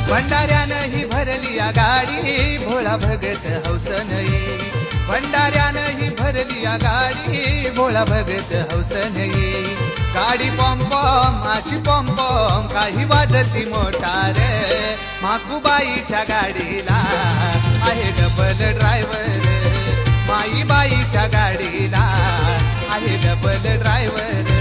भंडाऱ्यानं ही भरली या गाडी भोळा भगत हौसन येई भंडाऱ्यानं ही भरली या गाडी भोळा भगत हौसन येई गाडी पॉम पॉम अशी पॉम पॉम काही वाजती मोटार माकूबाईच्या गाडीला आहे डबल ड्रायव्हर माईबाईच्या गाडीला आहे डबल ड्रायव्हर